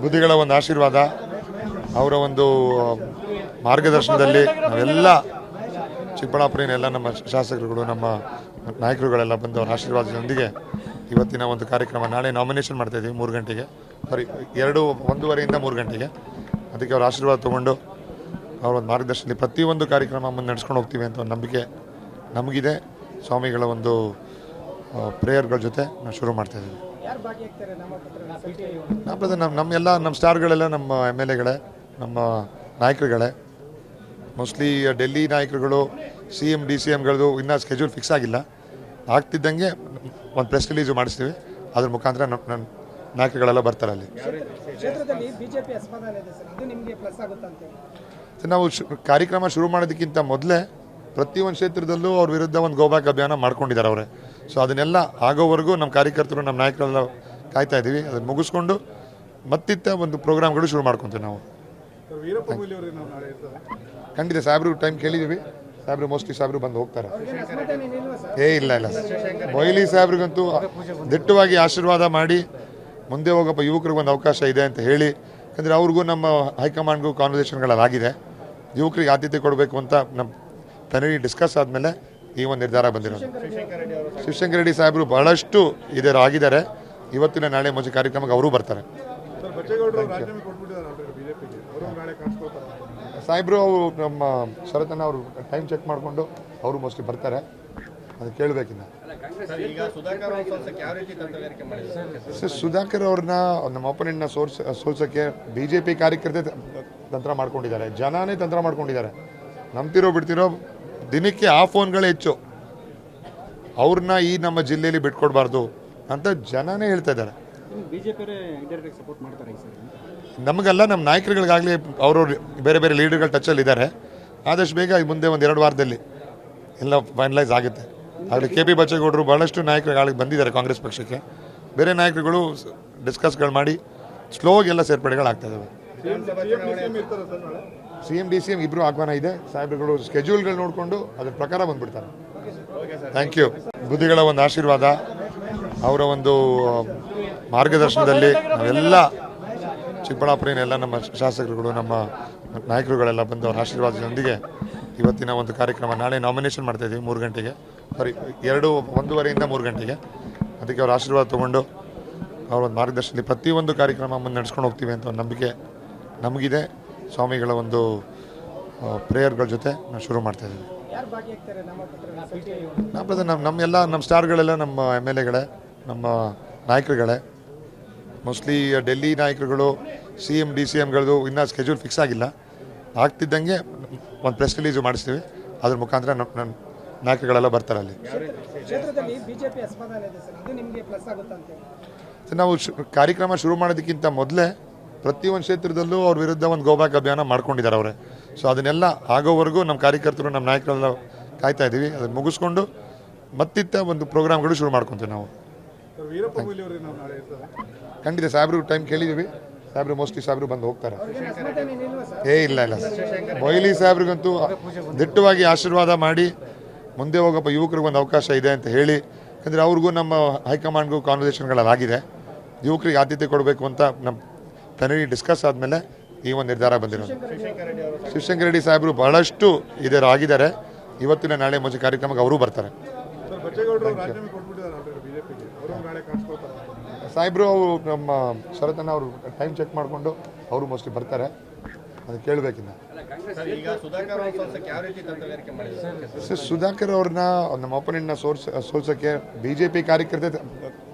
ಬುದ್ಧಿಗಳ ಒಂದು ಆಶೀರ್ವಾದ, ಅವರ ಒಂದು ಮಾರ್ಗದರ್ಶನದಲ್ಲಿ ನಾವೆಲ್ಲ ಚಿಕ್ಕಬಳ್ಳಾಪುರಿನ ಎಲ್ಲ ನಮ್ಮ ಶಾಸಕರುಗಳು, ನಮ್ಮ ನಾಯಕರುಗಳೆಲ್ಲ ಬಂದು ಅವರ ಆಶೀರ್ವಾದದೊಂದಿಗೆ ಇವತ್ತಿನ ಒಂದು ಕಾರ್ಯಕ್ರಮ, ನಾಳೆ ನಾಮಿನೇಷನ್ ಮಾಡ್ತಾಯಿದ್ದೀವಿ 3 ಗಂಟೆಗೆ, 1:30 3 ಗಂಟೆಗೆ. ಅದಕ್ಕೆ ಅವ್ರ ಆಶೀರ್ವಾದ ತೊಗೊಂಡು ಅವರ ಒಂದು ಮಾರ್ಗದರ್ಶನದಲ್ಲಿ ಪ್ರತಿಯೊಂದು ಕಾರ್ಯಕ್ರಮ ಮುಂದೆ ನಡೆಸ್ಕೊಂಡು ಹೋಗ್ತೀವಿ ಅಂತ ಒಂದು ನಂಬಿಕೆ ನಮಗಿದೆ. ಸ್ವಾಮಿಗಳ ಒಂದು ಪ್ರೇಯರ್ಗಳ ಜೊತೆ ನಾವು ಶುರು ಮಾಡ್ತಾಯಿದ್ದೀವಿ. ನಮ್ಮ ಸ್ಟಾರ್ಗಳೆಲ್ಲ ನಮ್ಮ MLAಗಳೇ, ನಮ್ಮ ನಾಯಕರುಗಳೇ. ಮೋಸ್ಟ್ಲಿ ಡೆಲ್ಲಿ ನಾಯಕರುಗಳು, CM DCMಗಳದ್ದು ಇನ್ನೂ ಸ್ಕೆಡ್ಯೂಲ್ ಫಿಕ್ಸ್ ಆಗಿಲ್ಲ. ಆಗ್ತಿದ್ದಂಗೆ ಒಂದು ಪ್ರೆಸ್ ರಿಲೀಸು ಮಾಡಿಸ್ತೀವಿ. ಅದ್ರ ಮುಖಾಂತರ ನನ್ನ ನಾಯಕರುಗಳೆಲ್ಲ ಬರ್ತಾರೆ. ಅಲ್ಲಿ ನಾವು ಕಾರ್ಯಕ್ರಮ ಶುರು ಮಾಡೋದಕ್ಕಿಂತ ಮೊದಲೇ ಪ್ರತಿಯೊಂದು ಕ್ಷೇತ್ರದಲ್ಲೂ ಅವ್ರ ವಿರುದ್ಧ ಒಂದು ಗೋಬ್ಯಾಕ್ ಅಭಿಯಾನ ಮಾಡ್ಕೊಂಡಿದ್ದಾರೆ ಅವರೇ. ಸೊ ಅದನ್ನೆಲ್ಲ ಆಗೋವರೆಗೂ ನಮ್ಮ ಕಾರ್ಯಕರ್ತರು, ನಮ್ಮ ನಾಯಕರೆಲ್ಲ ಕಾಯ್ತಾ ಇದ್ದೀವಿ. ಅದನ್ನು ಮುಗಿಸ್ಕೊಂಡು ಮತ್ತಿತ್ತ ಒಂದು ಪ್ರೋಗ್ರಾಮ್ಗಳು ಶುರು ಮಾಡ್ಕೊತೀವಿ ನಾವು. ಖಂಡಿತ ಸಾಹೇಬ್ರು ಟೈಮ್ ಕೇಳಿದ್ದೀವಿ. ಸಾಹೇಬ್ರು ಮೋಸ್ಟ್ಲಿ ಸಾಹೇಬ್ರು ಬಂದು ಹೋಗ್ತಾರೆ. ಇಲ್ಲ ಮೊಯ್ಲಿ ಸಾಹೇಬ್ರಿಗಂತೂ ದಿಟ್ಟವಾಗಿ ಆಶೀರ್ವಾದ ಮಾಡಿ ಮುಂದೆ ಹೋಗಪ್ಪ, ಯುವಕರಿಗೆ ಒಂದು ಅವಕಾಶ ಇದೆ ಅಂತ ಹೇಳಿ. ಯಾಕಂದರೆ ಅವ್ರಿಗೂ ನಮ್ಮ ಹೈಕಮಾಂಡ್ಗೂ ಕಾನ್ವರ್ಸೇಷನ್ಗಳಾಗಿದೆ. ಯುವಕರಿಗೆ ಆದ್ಯತೆ ಕೊಡಬೇಕು ಅಂತ ನಮ್ಮ ಪ್ಯಾನಲ್ ಡಿಸ್ಕಸ್ ಆದಮೇಲೆ ಈ ಒಂದು ನಿರ್ಧಾರ ಬಂದಿರೋದು. ಶಿವಶಂಕರ ರೆಡ್ಡಿ ಸಾಹೇಬರು ಬಹಳಷ್ಟು ಆಗಿದ್ದಾರೆ. ಇವತ್ತಿನ ನಾಳೆ ಮುಂಚೆ ಕಾರ್ಯಕ್ರಮಕ್ಕೆ ಅವರು ಬರ್ತಾರೆ. ಸಾಹೇಬರು ನಮ್ಮ ಶರತನ ಅವರು ಟೈಮ್ ಚೆಕ್ ಮಾಡಿಕೊಂಡು ಅವರು ಮೋಸ್ಟ್ಲಿ ಬರ್ತಾರೆ. ಅದು ಕೇಳಬೇಕಿನ್ನ. ಸುಧಾಕರ್ ಅವ್ರನ್ನ ನಮ್ಮ ಒಪೋನೆಂಟ್ನ ಸೋಲ್ಸೋಕ್ಕೆ BJP ಕಾರ್ಯಕರ್ತೆ ತಂತ್ರ ಮಾಡ್ಕೊಂಡಿದ್ದಾರೆ, ಜನನೇ ತಂತ್ರ ಮಾಡ್ಕೊಂಡಿದ್ದಾರೆ. ನಂಬ್ತಿರೋ ಬಿಡ್ತಿರೋ ದಿನಕ್ಕೆ ಆ ಫೋನ್ಗಳೇ ಹೆಚ್ಚು. ಅವ್ರನ್ನ ಈ ನಮ್ಮ ಜಿಲ್ಲೆಯಲ್ಲಿ ಬಿಟ್ಕೊಡ್ಬಾರ್ದು ಅಂತ ಜನನೇ ಹೇಳ್ತಾ ಇದ್ದಾರೆ. ನಮಗೆಲ್ಲ ನಮ್ಮ ನಾಯಕರುಗಳಿಗಾಗಲಿ ಅವರು ಬೇರೆ ಬೇರೆ ಲೀಡರ್ಗಳ ಟಚಲ್ಲಿ ಇದ್ದಾರೆ. ಆದಷ್ಟು ಬೇಗ ಮುಂದೆ 1-2 ವಾರದಲ್ಲಿ ಎಲ್ಲ ಫೈನಲೈಸ್ ಆಗುತ್ತೆ. ಆದರೆ KP ಬಚ್ಚೇಗೌಡರು ಭಾಳಷ್ಟು ನಾಯಕರುಗಳಿಗೆ ಬಂದಿದ್ದಾರೆ ಕಾಂಗ್ರೆಸ್ ಪಕ್ಷಕ್ಕೆ. ಬೇರೆ ನಾಯಕರುಗಳು ಡಿಸ್ಕಸ್ಗಳು ಮಾಡಿ ಸ್ಲೋಗಿ ಎಲ್ಲ ಸೇರ್ಪಡೆಗಳಾಗ್ತಾ ಇದ್ದಾವೆ. CM DCM ಇಬ್ಬರು ಆಹ್ವಾನ ಇದೆ. ಸಾಹೇಬ್ರುಗಳು ಸ್ಕೆಡ್ಯೂಲ್ಗಳು ನೋಡಿಕೊಂಡು ಅದ್ರ ಪ್ರಕಾರ ಬಂದುಬಿಡ್ತಾರೆ. Thank you. ಬುದ್ಧಿಗಳ ಒಂದು ಆಶೀರ್ವಾದ, ಅವರ ಒಂದು ಮಾರ್ಗದರ್ಶನದಲ್ಲಿ ನಾವೆಲ್ಲ ಚಿಕ್ಕಬಳ್ಳಾಪುರಿನ ಎಲ್ಲ ನಮ್ಮ ಶಾಸಕರುಗಳು, ನಮ್ಮ ನಾಯಕರುಗಳೆಲ್ಲ ಬಂದು ಅವರ ಆಶೀರ್ವಾದದೊಂದಿಗೆ ಇವತ್ತಿನ ಒಂದು ಕಾರ್ಯಕ್ರಮ, ನಾಳೆ ನಾಮಿನೇಷನ್ ಮಾಡ್ತಾಯಿದ್ದೀವಿ 3 ಗಂಟೆಗೆ, 1:30 3 ಗಂಟೆಗೆ. ಅದಕ್ಕೆ ಅವ್ರ ಆಶೀರ್ವಾದ ತೊಗೊಂಡು ಅವರ ಒಂದು ಮಾರ್ಗದರ್ಶನದಲ್ಲಿ ಪ್ರತಿಯೊಂದು ಕಾರ್ಯಕ್ರಮ ಮುಂದೆ ನಡೆಸ್ಕೊಂಡು ಹೋಗ್ತೀವಿ ಅಂತ ಒಂದು ನಂಬಿಕೆ ನಮಗಿದೆ. ಸ್ವಾಮಿಗಳ ಒಂದು ಪ್ರೇಯರ್ಗಳ ಜೊತೆ ನಾವು ಶುರು ಮಾಡ್ತಾಯಿದ್ದೀವಿ. ನಮ್ಮ ಸ್ಟಾರ್ಗಳೆಲ್ಲ ನಮ್ಮ MLAಗಳೇ, ನಮ್ಮ ನಾಯಕರುಗಳೇ. ಮೋಸ್ಟ್ಲಿ ಡೆಲ್ಲಿ ನಾಯಕರುಗಳು, CM DCMಗಳದ್ದು ಇನ್ನೂ ಸ್ಕೆಡ್ಯೂಲ್ ಫಿಕ್ಸ್ ಆಗಿಲ್ಲ. ಆಗ್ತಿದ್ದಂಗೆ ಒಂದು ಪ್ರೆಸ್ ರಿಲೀಸು ಮಾಡಿಸ್ತೀವಿ. ಅದ್ರ ಮುಖಾಂತರ ನನ್ನ ನಾಯಕರುಗಳೆಲ್ಲ ಬರ್ತಾರೆ. ಅಲ್ಲಿ ನಾವು ಕಾರ್ಯಕ್ರಮ ಶುರು ಮಾಡೋದಕ್ಕಿಂತ ಮೊದಲೇ ಪ್ರತಿಯೊಂದು ಕ್ಷೇತ್ರದಲ್ಲೂ ಅವ್ರ ವಿರುದ್ಧ ಒಂದು ಗೋಬ್ಯಾಕ್ ಅಭಿಯಾನ ಮಾಡ್ಕೊಂಡಿದ್ದಾರೆ ಅವರೇ. ಸೊ ಅದನ್ನೆಲ್ಲ ಆಗೋವರೆಗೂ ನಮ್ಮ ಕಾರ್ಯಕರ್ತರು, ನಮ್ಮ ನಾಯಕರೆಲ್ಲ ಕಾಯ್ತಾ ಇದ್ದೀವಿ. ಅದನ್ನು ಮುಗಿಸ್ಕೊಂಡು ಮತ್ತಿತ್ತ ಒಂದು ಪ್ರೋಗ್ರಾಮ್ಗಳು ಶುರು ಮಾಡ್ಕೊತೀವಿ ನಾವು. ಖಂಡಿತ ಸಾಹೇಬ್ರು ಟೈಮ್ ಕೇಳಿದ್ದೀವಿ. ಸಾಹೇಬ್ರು ಮೋಸ್ಟ್ಲಿ ಸಾಹೇಬ್ರು ಬಂದು ಹೋಗ್ತಾರೆ. ಇಲ್ಲ ಮೊಯ್ಲಿ ಸಾಹೇಬ್ರಿಗಂತೂ ದಿಟ್ಟವಾಗಿ ಆಶೀರ್ವಾದ ಮಾಡಿ ಮುಂದೆ ಹೋಗಪ್ಪ, ಯುವಕರಿಗೆ ಒಂದು ಅವಕಾಶ ಇದೆ ಅಂತ ಹೇಳಿ. ಯಾಕಂದರೆ ಅವ್ರಿಗೂ ನಮ್ಮ ಹೈಕಮಾಂಡ್ಗೂ ಕಾನ್ವರ್ಸೇಷನ್ಗಳಾಗಿದೆ. ಯುವಕರಿಗೆ ಆದ್ಯತೆ ಕೊಡಬೇಕು ಅಂತ ನಮ್ಮ ಪ್ಯಾನಲ್ ಡಿಸ್ಕಸ್ ಆದಮೇಲೆ ಈ ಒಂದು ನಿರ್ಧಾರ ಬಂದಿರೋದು. ಶಿವಶಂಕರ ರೆಡ್ಡಿ ಸಾಹೇಬರು ಬಹಳಷ್ಟು ಆಗಿದ್ದಾರೆ. ಇವತ್ತಿನ ನಾಳೆ ಮುಂಚೆ ಕಾರ್ಯಕ್ರಮಕ್ಕೆ ಅವರು ಬರ್ತಾರೆ. ಸಾಹೇಬರು ನಮ್ಮ ಶರತನ ಅವರು ಟೈಮ್ ಚೆಕ್ ಮಾಡಿಕೊಂಡು ಅವರು ಮೋಸ್ಟ್ಲಿ ಬರ್ತಾರೆ. ಅದು ಕೇಳಬೇಕಿನ್ನ. ಸುಧಾಕರ್ ಅವ್ರನ್ನ ನಮ್ಮ ಒಪೋನೆಂಟ್ನ ಸೋಲ್ಸೋಕ್ಕೆ BJP ಕಾರ್ಯಕರ್ತೆ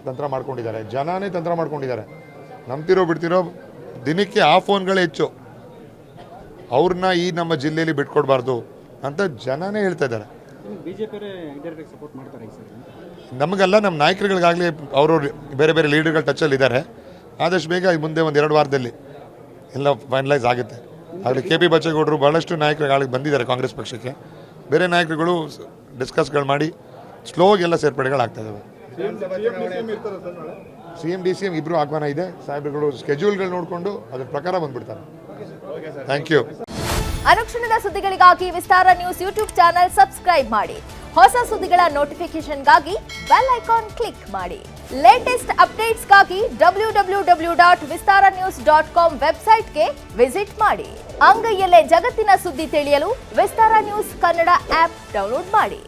ತಂತ್ರ ಮಾಡ್ಕೊಂಡಿದ್ದಾರೆ, ಜನನೇ ತಂತ್ರ ಮಾಡ್ಕೊಂಡಿದ್ದಾರೆ. ನಂಬ್ತಿರೋ ಬಿಡ್ತಿರೋ ದಿನಕ್ಕೆ ಆ ಫೋನ್ಗಳೇ ಹೆಚ್ಚು. ಅವ್ರನ್ನ ಈ ನಮ್ಮ ಜಿಲ್ಲೆಯಲ್ಲಿ ಬಿಟ್ಕೊಡ್ಬಾರ್ದು ಅಂತ ಜನನೇ ಹೇಳ್ತಾ ಇದ್ದಾರೆ. ನಮಗೆಲ್ಲ ನಮ್ಮ ನಾಯಕರುಗಳಿಗಾಗಲಿ ಅವರು ಬೇರೆ ಬೇರೆ ಲೀಡರ್ಗಳ ಟಚಲ್ಲಿ ಇದ್ದಾರೆ. ಆದಷ್ಟು ಬೇಗ ಮುಂದೆ 1-2 ವಾರದಲ್ಲಿ ಎಲ್ಲ ಫೈನಲೈಸ್ ಆಗುತ್ತೆ. ಆದರೆ KP ಬಚ್ಚೇಗೌಡರು ಭಾಳಷ್ಟು ನಾಯಕರುಗಳಿಗೆ ಬಂದಿದ್ದಾರೆ ಕಾಂಗ್ರೆಸ್ ಪಕ್ಷಕ್ಕೆ. ಬೇರೆ ನಾಯಕರುಗಳು ಡಿಸ್ಕಸ್ಗಳು ಮಾಡಿ ಸ್ಲೋಗಿ ಎಲ್ಲ ಸೇರ್ಪಡೆಗಳಾಗ್ತಾ ಇದ್ದಾವೆ. CM DCM ಇಬ್ಬರು ಆಹ್ವಾನ ಇದೆ. ಸಾಹೇಬ್ರುಗಳು ಸ್ಕೆಡ್ಯೂಲ್ಗಳು ನೋಡಿಕೊಂಡು ಅದ್ರ ಪ್ರಕಾರ ಬಂದುಬಿಡ್ತಾರೆ. Thank you. ಅನುಕ್ಷಣದ ಸುದ್ದಿಗಳಿಗಾಗಿ Vistara news YouTube channel subscribe ಮಾಡಿ. ಹೊಸ ಸುದ್ದಿಗಳ ನೋಟಿಫಿಕೇಶನ್ಗಾಗಿ ಬೆಲ್ ಐಕಾನ್ ಕ್ಲಿಕ್ ಮಾಡಿ. ಲೇಟೆಸ್ಟ್ ಅಪ್ಡೇಟ್ಸ್ಗಾಗಿ www.vistaranews.com ವೆಬ್ಸೈಟ್ಗೆ ವಿಸಿಟ್ ಮಾಡಿ. ಅಂಗೈಯಲ್ಲೇ ಜಗತ್ತಿನ ಸುದ್ದಿ ತಿಳಿಯಲು Vistara news Kannada app download ಮಾಡಿ.